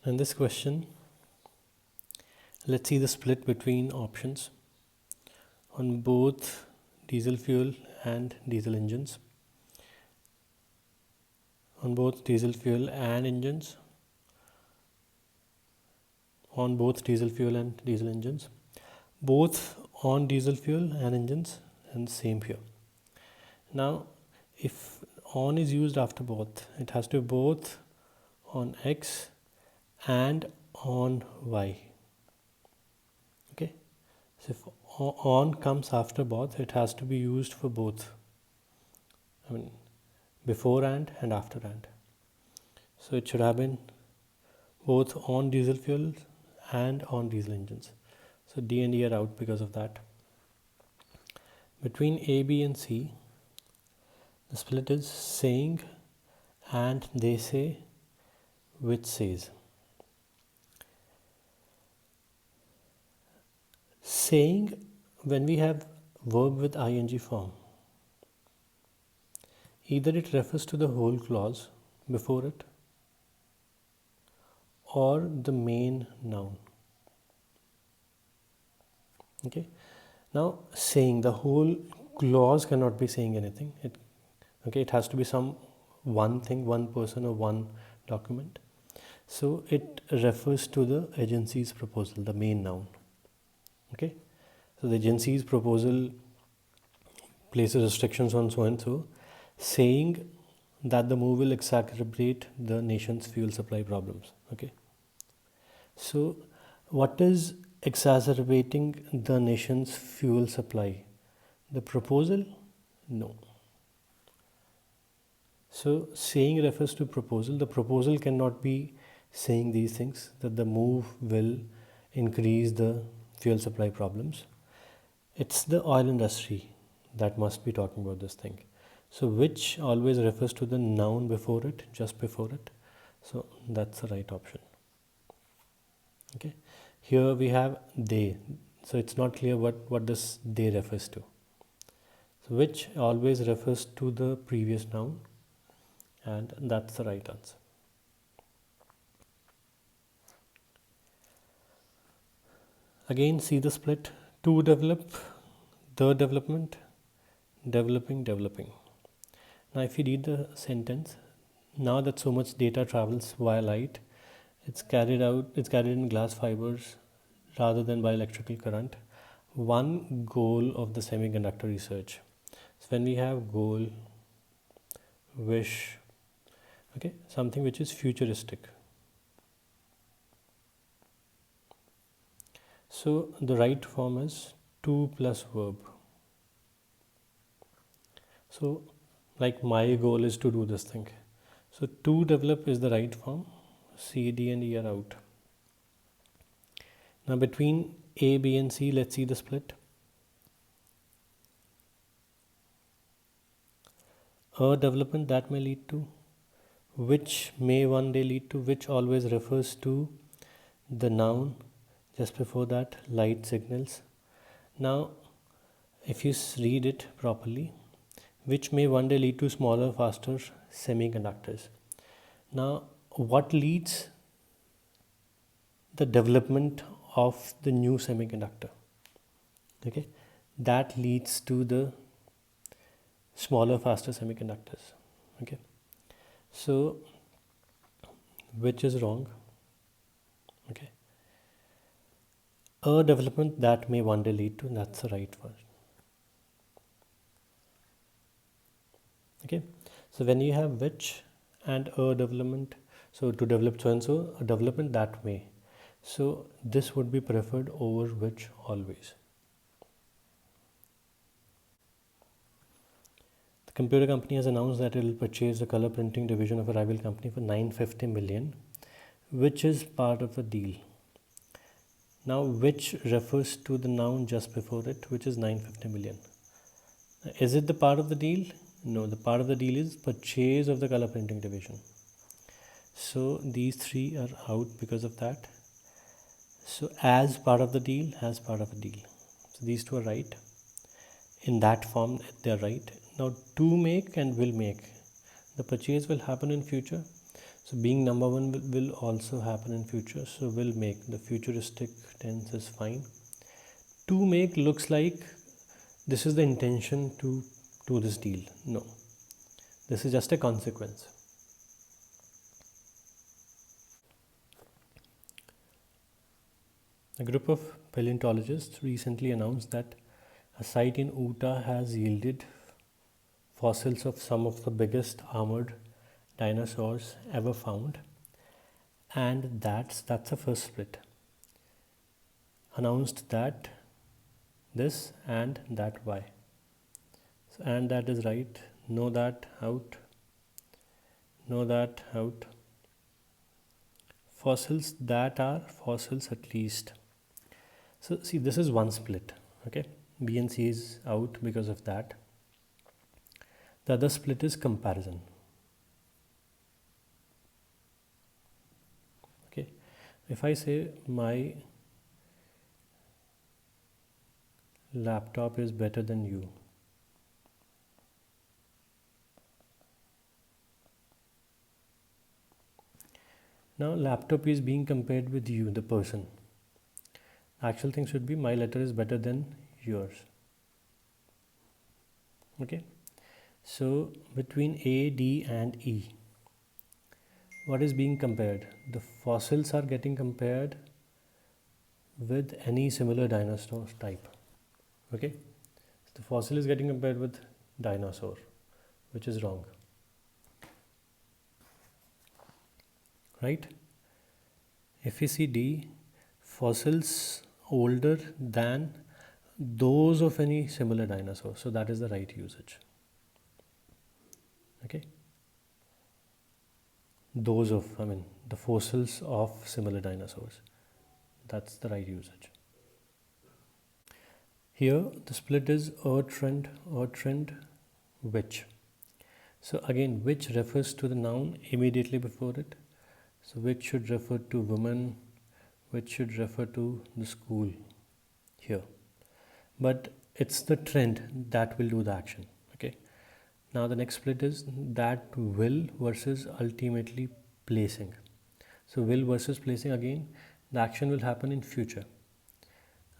In this question, let's see the split between options on both diesel fuel and diesel engines. On both diesel fuel and engines. On both diesel fuel and diesel engines. Both on diesel fuel and engines, and same here. Now, if on is used after both, it has to be both on X and on Y. Okay, so if on comes after both, it has to be used for both. I mean, before and after and. So it should have been both on diesel fuel and on diesel engines. So D and E are out because of that. Between A, B and C, the split is saying and they say, which says. Saying, when we have verb with ing form, either it refers to the whole clause before it or the main noun. Okay, now saying, the whole clause cannot be saying anything. It has to be some one thing, one person or one document. So it refers to the agency's proposal, the main noun. Okay, so the agency's proposal places restrictions on so and so, saying that the move will exacerbate the nation's fuel supply problems. Okay, so what is exacerbating the nation's fuel supply? The proposal? No. So saying refers to proposal. The proposal cannot be saying these things, that the move will increase the fuel supply problems. It's the oil industry that must be talking about this thing. So which always refers to the noun before it, just before it. So that's the right option. Okay, here we have they, so it's not clear what this they refers to. So which always refers to the previous noun, and that's the right answer. Again, see the split: to develop, the development, developing, developing. Now if you read the sentence, now that so much data travels via light, it's carried in glass fibers rather than by electrical current. One goal of the semiconductor research. So when we have goal, wish, okay, something which is futuristic. So the right form is to plus verb. So like my goal is to do this thing. So to develop is the right form. C, D and E are out. Now between A, B and C, let's see the split. A development that may lead to, which may one day lead to, which always refers to the noun, just before that light signals. Now if you read it properly, which may one day lead to smaller, faster semiconductors. Now what leads the development of the new semiconductor? Okay, that leads to the smaller, faster semiconductors. Okay, so which is wrong? Okay, a development that may one day lead to, that's the right one. Okay, so when you have which and a development, so to develop so and so, a development that may, so this would be preferred over which always. The computer company has announced that it will purchase the color printing division of a rival company for 950 million, which is part of the deal. Now which refers to the noun just before it, which is 950 million. Is it the part of the deal? No, the part of the deal is purchase of the color printing division. So these three are out because of that. So as part of the deal, as part of a deal. So these two are right. In that form, they are right. Now to make and will make. The purchase will happen in future. So being number one will also happen in future, so will make. The futuristic tense is fine. To make looks like this is the intention to do this deal. No, this is just a consequence. A group of paleontologists recently announced that a site in Utah has yielded fossils of some of the biggest armored dinosaurs ever found, and that's the first split. Announced that this and that why. So, and that is right. Know that out. Know that out. Fossils that are fossils at least. So see, this is one split. Okay, B and C is out because of that. The other split is comparison. Okay, if I say my laptop is better than you, now laptop is being compared with you, the person. Actual thing should be my letter is better than yours. Okay, so between A, D and E, what is being compared? The fossils are getting compared with any similar dinosaur type. Okay, so the fossil is getting compared with dinosaur, which is wrong, right? If we see D, fossils older than those of any similar dinosaur, so that is the right usage. Okay, those of, I mean the fossils of similar dinosaurs, that's the right usage. Here the split is trend, which. So again, which refers to the noun immediately before it. So which should refer to woman, which should refer to the school here. But it's the trend that will do the action. Okay. Now the next split is that will versus ultimately placing. So will versus placing, again the action will happen in future.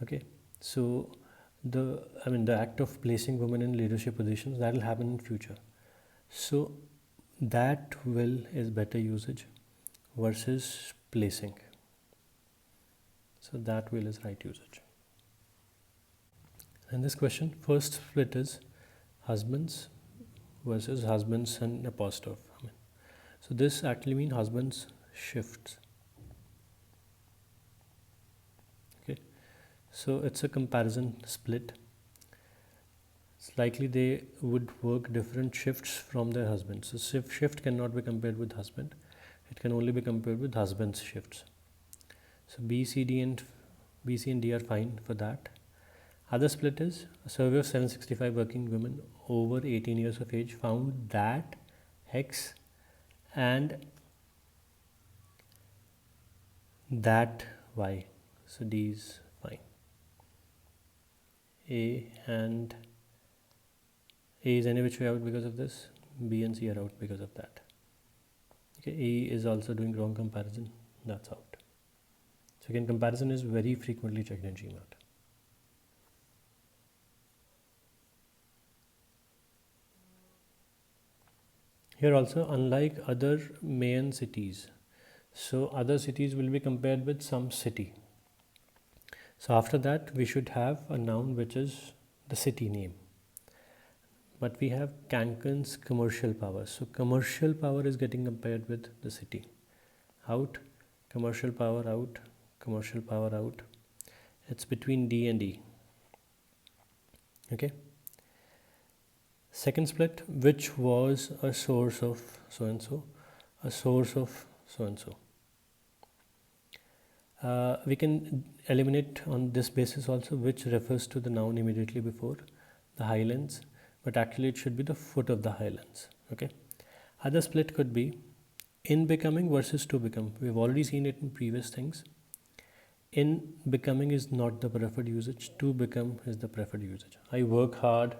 Okay. So the act of placing women in leadership positions, that will happen in future. So that will is better usage versus placing. So that will is right usage. And this question, first split is husbands versus husbands and apostrophe. So this actually means husbands shifts. Okay, so it's a comparison split. It's likely they would work different shifts from their husbands. So shift cannot be compared with husband. It can only be compared with husband's shifts. So B, C and D are fine for that. Other split is a survey of 765 working women over 18 years of age found that X and that Y. So D is fine. A and A is any which way out because of this. B and C are out because of that. Okay, E is also doing wrong comparison. That's out. So again, comparison is very frequently checked in GMAT. Here also, unlike other main cities, so other cities will be compared with some city. So after that, we should have a noun which is the city name. But we have Cancun's commercial power. So commercial power is getting compared with the city. Out, commercial power out, commercial power out. It's between D and E. Okay. Second split, which was a source of so and so, a source of so and so. We can eliminate on this basis also, which refers to the noun immediately before the highlands, but actually it should be the foot of the highlands. Okay. Other split could be in becoming versus to become. We've already seen it in previous things. In becoming is not the preferred usage. To become is the preferred usage. I work hard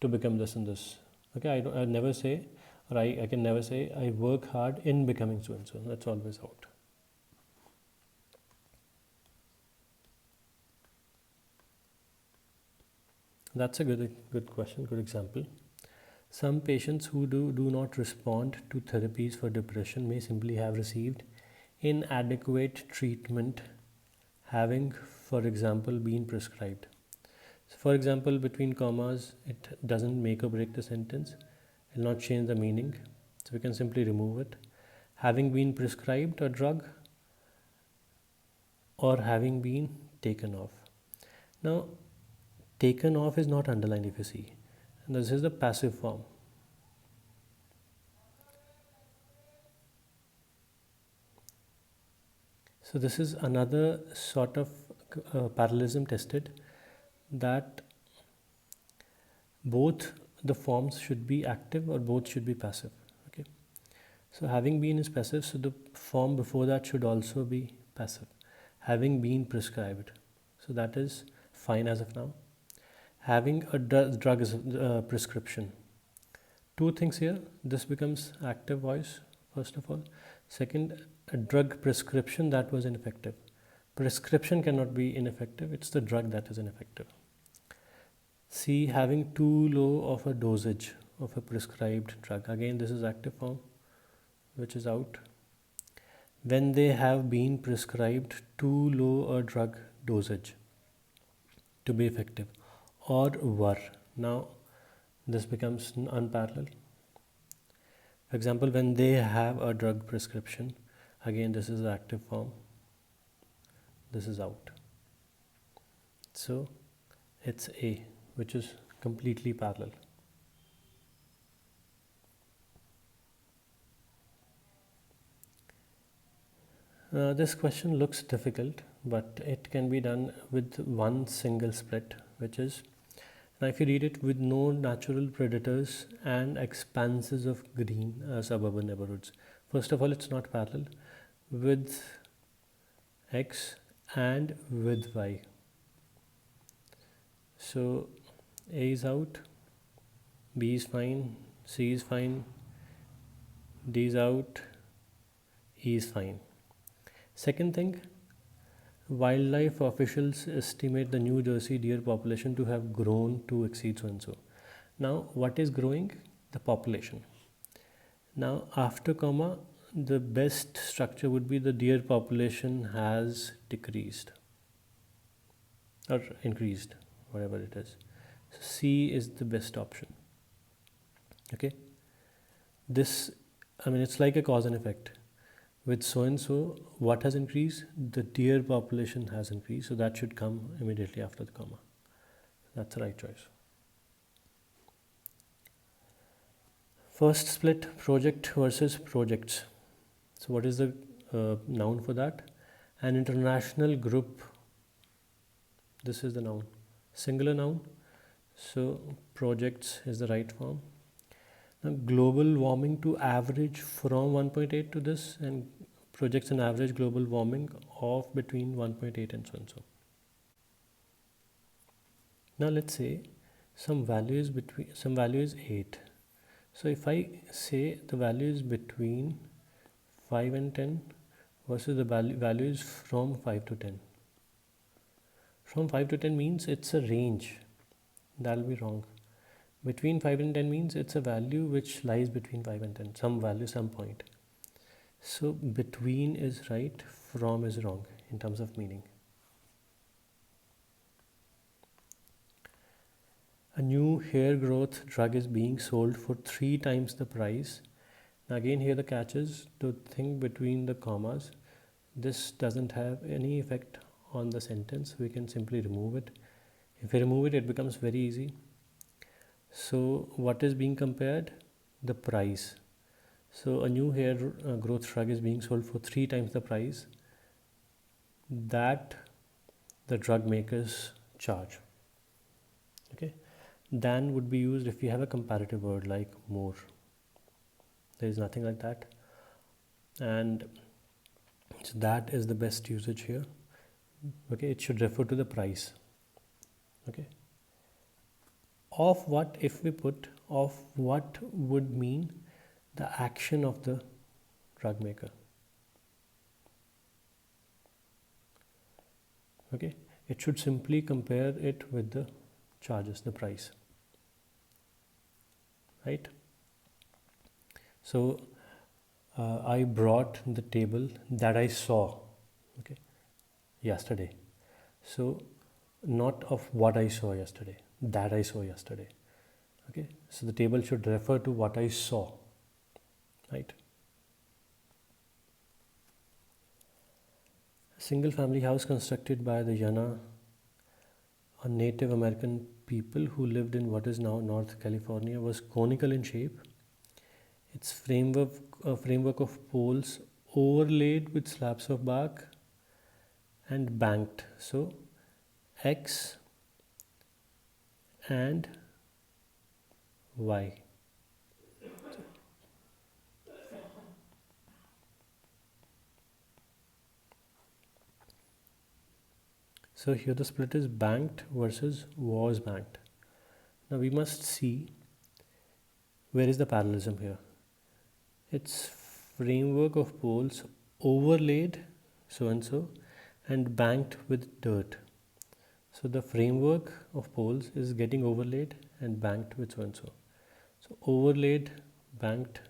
to become this and this. Okay, I never say or I can never say I work hard in becoming so and so. That's always out. That's a good question, good example. Some patients who do not respond to therapies for depression may simply have received inadequate treatment, having, for example, been prescribed. So for example, between commas, it doesn't make or break the sentence, it will not change the meaning, so we can simply remove it. Having been prescribed a drug or having been taken off. Now, taken off is not underlined if you see, and this is the passive form. So this is another sort of parallelism tested, that both the forms should be active or both should be passive. Okay, so having been is passive, so the form before that should also be passive. Having been prescribed, so that is fine as of now. Having a drug is prescription. Two things here, this becomes active voice first of all. Second, a drug prescription, that was ineffective. Prescription cannot be ineffective, it's the drug that is ineffective. C, having too low of a dosage of a prescribed drug, again this is active form, which is out. When they have been prescribed too low a drug dosage to be effective, or were, now this becomes unparalleled. For example, when they have a drug prescription, again this is the active form, this is out. So it's A, which is completely parallel. This question looks difficult, but it can be done with one single split, which is, now if you read it, with no natural predators and expanses of green suburban neighborhoods. First of all, it's not parallel. With X and with Y. So A is out, B is fine, C is fine, D is out, E is fine. Second thing, wildlife officials estimate the New Jersey deer population to have grown to exceed so and so. Now, what is growing? The population. Now, after comma, the best structure would be the deer population has decreased or increased, whatever it is. So C is the best option. Okay, this, I mean, it's like a cause and effect. With so and so, what has increased? The deer population has increased, so that should come immediately after the comma. That's the right choice. First split, project versus projects. So what is the noun for that? An international group. This is the noun, singular noun. So projects is the right form. Now global warming to average from 1.8 to this, and projects an average global warming of between 1.8 and so and so. Now let's say some value is 8. So if I say the value is between 5 and 10 versus the value is from 5 to 10. From 5 to 10 means it's a range. That'll be wrong. Between 5 and 10 means it's a value which lies between 5 and 10. Some value, some point. So between is right, from is wrong in terms of meaning. A new hair growth drug is being sold for 3 times the price. Now again, here the catch is to think between the commas. This doesn't have any effect on the sentence. We can simply remove it. If we remove it, it becomes very easy. So what is being compared? The price. So a new hair growth drug is being sold for 3 times the price that the drug makers charge. Okay, than would be used if you have a comparative word like more. There is nothing like that, and so that is the best usage here. Okay, it should refer to the price. Okay, of what, if we put of what would mean the action of the drug maker. Okay, it should simply compare it with the charges, the price, right? So I brought the table that I saw, okay, yesterday. So not of what I saw yesterday, that I saw yesterday. Okay, so the table should refer to what I saw, right? A single family house constructed by the Yana, a Native American people who lived in what is now North California, was conical in shape. Its framework of poles overlaid with slabs of bark and banked. So X and Y. So here the split is banked versus was banked. Now we must see where is the parallelism here. Its framework of poles overlaid so and so and banked with dirt. So the framework of poles is getting overlaid and banked with so and so. So overlaid, banked,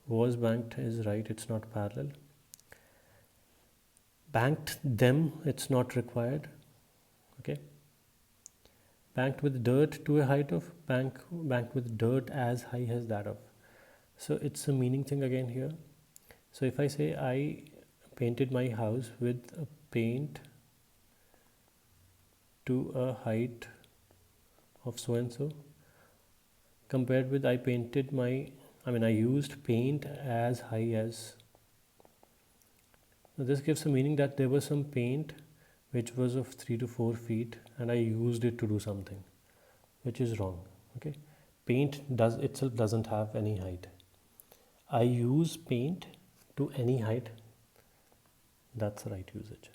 was banked is right, it's not parallel. Banked them, it's not required. Okay. Banked with dirt to a height of, banked with dirt as high as that of. So it's a meaning thing again here. So if I say I painted my house with a paint to a height of so and so, compared with I used paint as high as. Now this gives a meaning that there was some paint which was of 3 to 4 feet and I used it to do something, which is wrong. Okay, paint doesn't have any height. I use paint to any height, that's the right usage.